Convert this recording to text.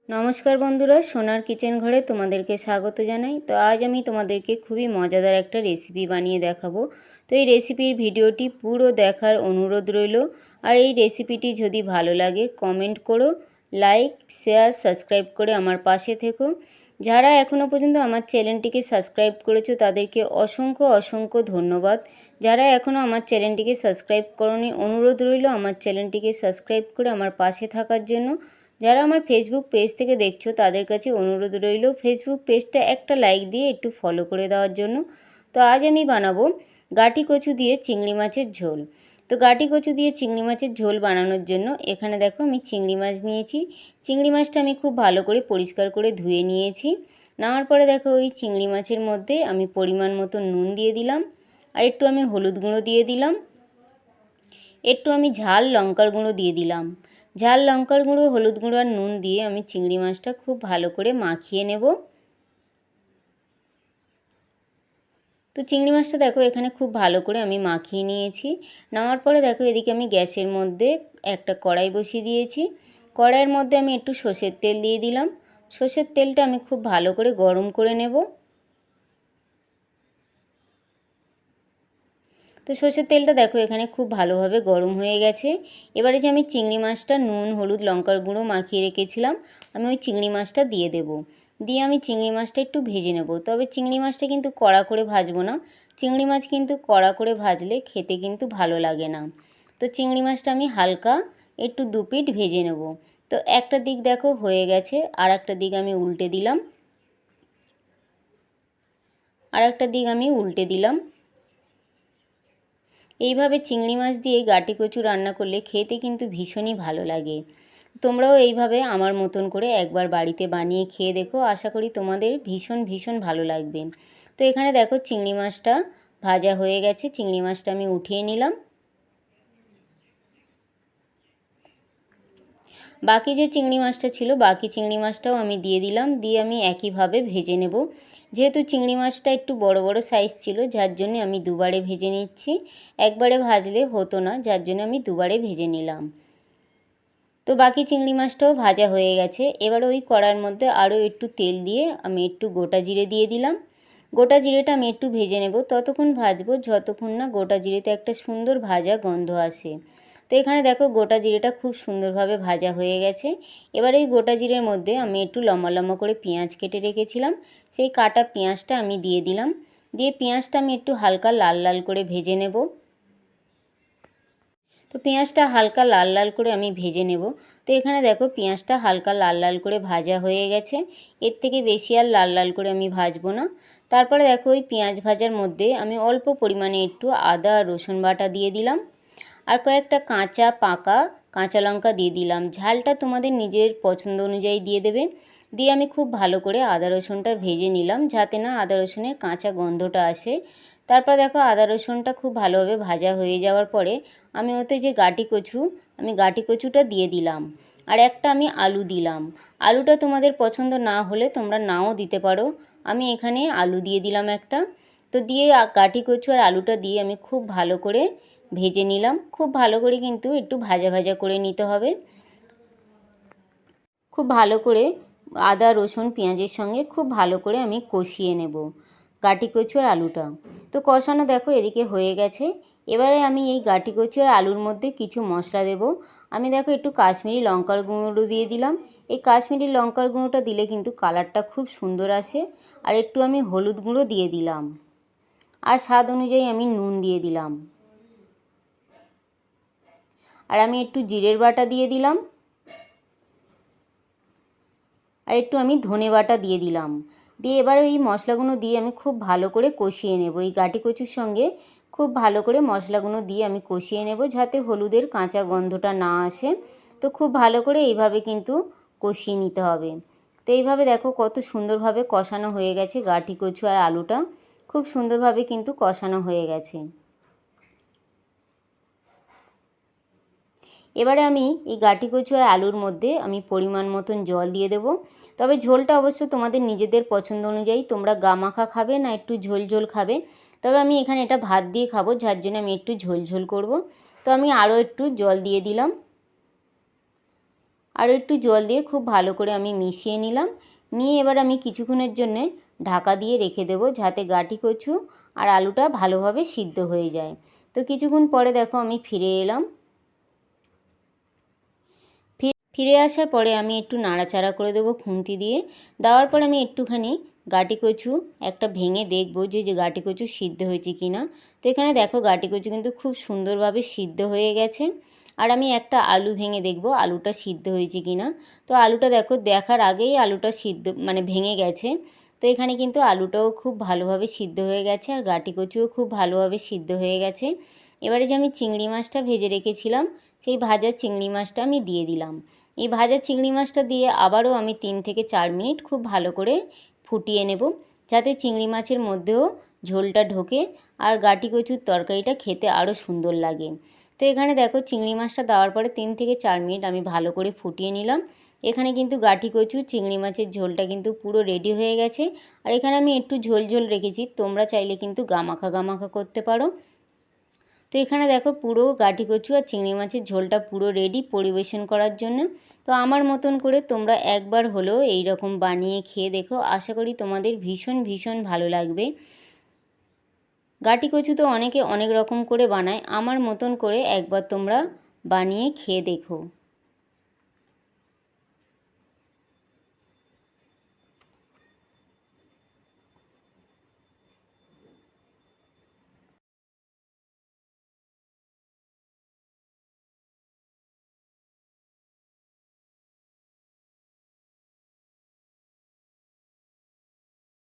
নমস্কার বন্ধুরা, সোনার কিচেন ঘরে তোমাদেরকে স্বাগত জানাই। তো আজ আমি তোমাদেরকে খুবই মজাদার একটা রেসিপি বানিয়ে দেখাবো। তো এই রেসিপির ভিডিওটি পুরো দেখার অনুরোধ রইল। আর এই রেসিপিটি যদি ভালো লাগে কমেন্ট করো, লাইক, শেয়ার, সাবস্ক্রাইব করে আমার পাশে থেকো। যারা এখনও পর্যন্ত আমার চ্যানেলটিকে সাবস্ক্রাইব করেছো তাদেরকে অসংখ্য অসংখ্য ধন্যবাদ। যারা এখনও আমার চ্যানেলটিকে সাবস্ক্রাইব করোনি, অনুরোধ রইল আমার চ্যানেলটিকে সাবস্ক্রাইব করে আমার পাশে থাকার জন্য। যারা আমার ফেসবুক পেজ থেকে দেখছো তাদের কাছে অনুরোধ রইল ফেসবুক পেজটা একটা লাইক দিয়ে একটু ফলো করে দেওয়ার জন্য। তো আজ আমি বানাবো গাঁটি কচু দিয়ে চিংড়ি মাছের ঝোল। তো গাঁটি কচু দিয়ে চিংড়ি মাছের ঝোল বানানোর জন্য এখানে দেখো আমি চিংড়ি মাছ নিয়েছি। চিংড়ি মাছটা আমি খুব ভালো করে পরিষ্কার করে ধুয়ে নিয়েছি। নেওয়ার পরে দেখো ওই চিংড়ি মাছের মধ্যে আমি পরিমাণ মতো নুন দিয়ে দিলাম, আর একটু আমি হলুদ গুঁড়ো দিয়ে দিলাম, একটু আমি ঝাল লঙ্কার গুঁড়ো দিয়ে দিলাম। ঝাল লঙ্কার গুঁড়ো, হলুদ গুঁড়ো আর নুন দিয়ে আমি চিংড়ি মাছটা খুব ভালো করে মাখিয়ে নেব। তো চিংড়ি মাছটা দেখো এখানে খুব ভালো করে আমি মাখিয়ে নিয়েছি। নেওয়ার পরে দেখো এদিকে আমি গ্যাসের মধ্যে একটা কড়াই বসিয়ে দিয়েছি। কড়াইয়ের মধ্যে আমি একটু সর্ষের তেল দিয়ে দিলাম। সর্ষের তেলটা আমি খুব ভালো করে গরম করে নেব। তো সর্ষের তেলটা দেখো এখানে খুব ভালোভাবে গরম হয়ে গেছে। এবারে যে আমি চিংড়ি মাছটা নুন, হলুদ, লঙ্কার গুঁড়ো মাখিয়ে রেখেছিলাম, আমি ওই চিংড়ি মাছটা দিয়ে দেব। দিয়ে আমি চিংড়ি মাছটা একটু ভেজে নেব। তবে চিংড়ি মাছটা কিন্তু কড়া করে ভাজবো না। চিংড়ি মাছ কিন্তু কড়া করে ভাজলে খেতে কিন্তু ভালো লাগে না। তো চিংড়ি মাছটা আমি হালকা একটু দুপিট ভেজে নেব। তো একটা দিক দেখো হয়ে গেছে, আর একটা দিক আমি উল্টে দিলাম। আর একটা দিক আমি উল্টে দিলাম। এইভাবে চিংড়ি মাছ দিয়ে গাঁটি কচু রান্না করলে খেতে কিন্তু ভীষণই ভালো লাগে। তোমরাও এইভাবে আমার মতন করে একবার বাড়িতে বানিয়ে খেয়ে দেখো, আশা করি তোমাদের ভীষণ ভীষণ ভালো লাগবে। তো এখানে দেখো চিংড়ি মাছটা ভাজা হয়ে গেছে, চিংড়ি মাছটা আমি উঠিয়ে নিলাম। বাকি যে চিংড়ি মাছটা ছিল, বাকি চিংড়ি মাছটাও আমি দিয়ে দিলাম, দিয়ে আমি একইভাবে ভেজে নেব। যেহেতু চিংড়ি মাছটা একটু বড় বড় সাইজ ছিল, যার জন্য আমি দুবারে ভেজে নিচ্ছি। একবারে ভাজলে হতো না, যার জন্য আমি দুবারে ভেজে নিলাম। তো বাকি চিংড়ি মাছটাও ভাজা হয়ে গেছে। এবার ওই কড়ার মধ্যে আরও একটু তেল দিয়ে আমি একটু গোটা জিরে দিয়ে দিলাম। গোটা জিরেটা আমি একটু ভেজে নেব, ততক্ষণ ভাজবো যতক্ষণ না গোটা জিরেতে একটা সুন্দর ভাজা গন্ধ আসে। তো এখানে দেখো গোটা জিরেটা খুব সুন্দরভাবে ভাজা হয়ে গেছে। এবার এই গোটা জিরের মধ্যে আমি একটু লম্বা লম্বা করে পেঁয়াজ কেটে রেখেছিলাম, সেই কাটা পেঁয়াজটা আমি দিয়ে দিলাম। দিয়ে পেঁয়াজটা আমি একটু হালকা লাল লাল করে ভেজে নেব। তো পেঁয়াজটা হালকা লাল লাল করে আমি ভেজে নেব। তো এখানে দেখো পেঁয়াজটা হালকা লাল লাল করে ভাজা হয়ে গেছে। এর থেকে বেশি আর লাল লাল করে আমি ভাজবো না। তারপরে দেখো ওই পেঁয়াজ ভাজার মধ্যে আমি অল্প পরিমাণে একটু আদা আর রসুন বাটা দিয়ে দিলাম, আর কয়েকটা কাঁচা পাকা কাঁচা লঙ্কা দিয়ে দিলাম। ঝালটা তোমাদের নিজের পছন্দ অনুযায়ী দিয়ে দেবে। দিয়ে আমি খুব ভালো করে আদা রসুনটা ভেজে নিলাম, যাতে না আদা রসুনের কাঁচা গন্ধটা আসে। তারপর দেখো আদা রসুনটা খুব ভালোভাবে ভাজা হয়ে যাওয়ার পরে আমি ওতে যে গাঁটি কচুটা দিয়ে দিলাম, আর একটা আমি আলু দিলাম। আলুটা তোমাদের পছন্দ না হলে তোমরা নাও দিতে পারো। আমি এখানে আলু দিয়ে দিলাম একটা। তো দিয়ে গাঁটি কচু আর আলুটা দিয়ে আমি খুব ভালো করে ভেজে নিলাম। খুব ভালো করে কিন্তু একটু ভাজা ভাজা করে নিতে হবে। খুব ভালো করে আদা রসুন পেঁয়াজের সঙ্গে খুব ভালো করে আমি কষিয়ে নেব গাঁটি কচু আর আলুটা। তো কষানো দেখো এদিকে হয়ে গেছে। এবারে আমি এই গাঁটি কচু আর আলুর মধ্যে কিছু মশলা দেব। আমি দেখো একটু কাশ্মীরি লঙ্কার গুঁড়ো দিয়ে দিলাম। এই কাশ্মীরি লঙ্কার গুঁড়োটা দিলে কিন্তু কালারটা খুব সুন্দর আসে। আর একটু আমি হলুদ গুঁড়ো দিয়ে দিলাম, আর স্বাদ অনুযায়ী আমি নুন দিয়ে দিলাম, আর আমি একটু জিরের বাটা দিয়ে দিলাম, আর একটু আমি ধনে বাটা দিয়ে দিলাম। দিয়ে এবারে এই মশলাগুলো দিয়ে আমি খুব ভালো করে কষিয়ে নেব। এই গাঁটি কচুর সঙ্গে খুব ভালো করে মশলাগুলো দিয়ে আমি কষিয়ে নেব, যাতে হলুদের কাঁচা গন্ধটা না আসে। তো খুব ভালো করে এইভাবে কিন্তু কষিয়ে নিতে হবে। তো এইভাবে দেখো কত সুন্দরভাবে কষানো হয়ে গেছে। গাঁটি কচু আর আলুটা খুব সুন্দরভাবে কিন্তু কষানো হয়ে গেছে। এবারে আমি এই গাঁটি কচু আর আলুর মধ্যে আমি পরিমাণ মতন জল দিয়ে দেব। তবে ঝোলটা অবশ্য তোমাদের নিজেদের পছন্দ অনুযায়ী, তোমরা গামাখা খাবে না একটু ঝোল ঝোল খাবে। তবে আমি এখানে এটা ভাত দিয়ে খাবো, যার জন্য আমি একটু ঝোল ঝোল করব। তো আমি আরও একটু জল দিয়ে দিলাম। আর একটু জল দিয়ে খুব ভালো করে আমি মিশিয়ে নিলাম। নিয়ে এবার আমি কিছুক্ষণের জন্য ঢাকা দিয়ে রেখে দেবো, যাতে গাঁটি কচু আর আলুটা ভালোভাবে সিদ্ধ হয়ে যায়। তো কিছুক্ষণ পরে দেখো আমি ফিরে এলাম। ফিরে আসার পরে আমি একটু নাড়াচাড়া করে দেবো খুন্তি দিয়ে। দেওয়ার পর আমি একটুখানি গাঁটি কচু একটা ভেঙে দেখবো যে গাঁটি কচু সিদ্ধ হয়েছে কি না। তো এখানে দেখো গাঁটি কচু কিন্তু খুব সুন্দরভাবে সিদ্ধ হয়ে গেছে। আর আমি একটা আলু ভেঙে দেখবো আলুটা সিদ্ধ হয়েছে কি না। তো আলুটা দেখো, দেখার আগেই আলুটা সিদ্ধ মানে ভেঙে গেছে। তো এখানে কিন্তু আলুটাও খুব ভালোভাবে সিদ্ধ হয়ে গেছে আর গাঁটি কচুও খুব ভালোভাবে সিদ্ধ হয়ে গেছে। এবারে যে আমি চিংড়ি মাছটা ভেজে রেখেছিলাম, সেই ভাজা চিংড়ি মাছটা আমি দিয়ে দিলাম। এই ভাজা চিংড়ি মাছটা দিয়ে আবারও আমি 3 থেকে 4 মিনিট খুব ভালো করে ফুটিয়ে নেব, যাতে চিংড়ি মাছের মধ্যেও ঝোলটা ঢোকে আর গাঁটি কচুর তরকারিটা খেতে আরও সুন্দর লাগে। তো এখানে দেখো চিংড়ি মাছটা দেওয়ার পরে 3 থেকে 4 মিনিট আমি ভালো করে ফুটিয়ে নিলাম। এখানে কিন্তু গাঁটি কচু চিংড়ি মাছের ঝোলটা কিন্তু পুরো রেডি হয়ে গেছে। আর এখানে আমি একটু ঝোল ঝোল রেখেছি, তোমরা চাইলে কিন্তু গামাখা গামাখা করতে পারো। তো এখানে দেখো পুরো গাঁটি কচু আর চিংড়ি মাছের ঝোলটা পুরো রেডি পরিবেশন করার জন্য। তো আমার মতন করে তোমরা একবার হলেও এই রকম বানিয়ে খেয়ে দেখো, আশা করি তোমাদের ভীষণ ভীষণ ভালো লাগবে। গাঁটি কচু তো অনেকে অনেক রকম করে বানায়, আমার মতন করে একবার তোমরা বানিয়ে খেয়ে দেখো।